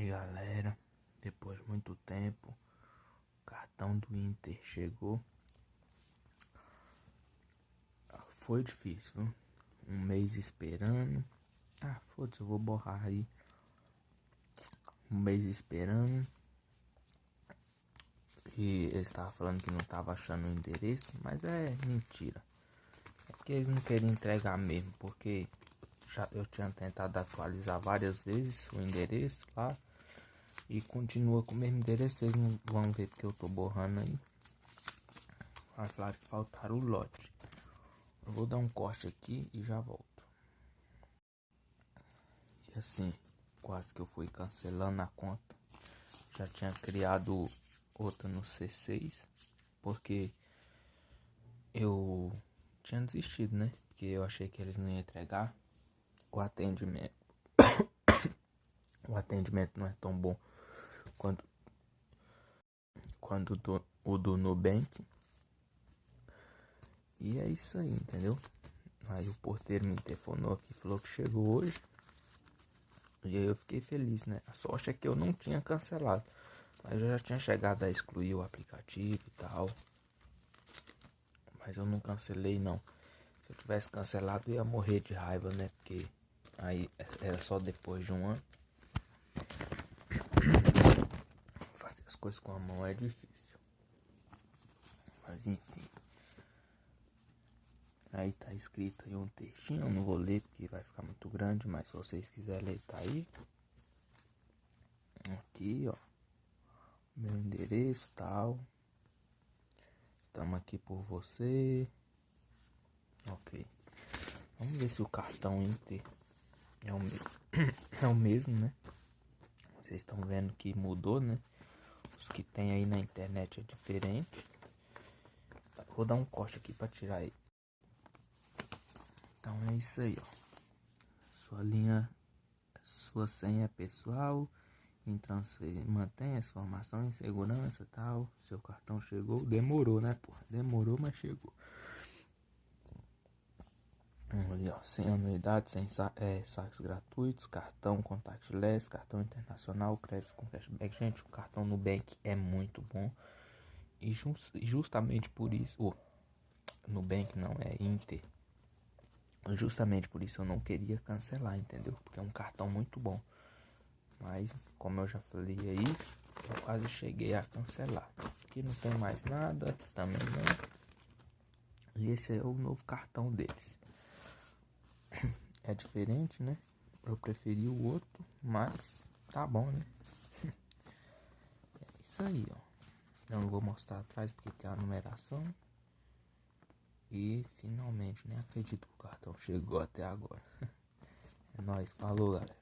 Aí galera, depois de muito tempo, o cartão do Inter chegou. Foi difícil, viu? Um mês esperando. Foda-se, eu vou borrar aí. Um mês esperando. E eles estavam falando que não tava achando o endereço, mas é mentira. É porque eles não queriam entregar mesmo, porque eu tinha tentado atualizar várias vezes o endereço lá. E continua com o mesmo endereço, vocês não vão ver porque eu tô borrando aí. Vai falar que faltaram o lote. Eu vou dar um corte aqui e já volto. E assim, quase que eu fui cancelando a conta. Já tinha criado outra no C6. Porque eu tinha desistido, né? Porque eu achei que eles não iam entregar. O atendimento. O atendimento não é tão bom quanto o do Nubank. E é isso aí, entendeu? Aí o porteiro me telefonou aqui, falou que chegou hoje. E aí eu fiquei feliz, né? A sorte é que eu não tinha cancelado. Mas eu já tinha chegado a excluir o aplicativo e tal. Mas eu não cancelei não. Se eu tivesse cancelado eu ia morrer de raiva, né? Porque aí era só depois de um ano. Fazer as coisas com a mão é difícil. Mas enfim. Aí tá escrito aí um textinho, eu não vou ler porque vai ficar muito grande, mas se vocês quiserem ler tá aí. Aqui, ó. Meu endereço, tal. Estamos aqui por você. Ok. Vamos ver se o cartão Inter é o mesmo. É o mesmo, né? Vocês estão vendo que mudou, né? Os que tem aí na internet é diferente. Vou dar um corte aqui pra tirar aí. Então é isso aí, ó. Sua senha pessoal. Mantém essa informação em segurança, tal. Seu cartão chegou. Demorou, né, porra? Demorou, mas chegou. Ali, ó, sem anuidade, sem saques gratuitos, cartão contactless, cartão internacional, crédito com cashback. Gente, o cartão Nubank é muito bom. E justamente por isso, Nubank não é Inter. Justamente por isso eu não queria cancelar, entendeu? Porque é um cartão muito bom. Mas, como eu já falei aí, eu quase cheguei a cancelar. Aqui não tem mais nada, aqui também não. E esse é o novo cartão deles. É diferente, né? Eu preferi o outro, mas tá bom, né? É isso aí, ó. Eu não vou mostrar atrás porque tem a numeração. E finalmente, nem acredito que o cartão chegou até agora. É nóis, falou, galera.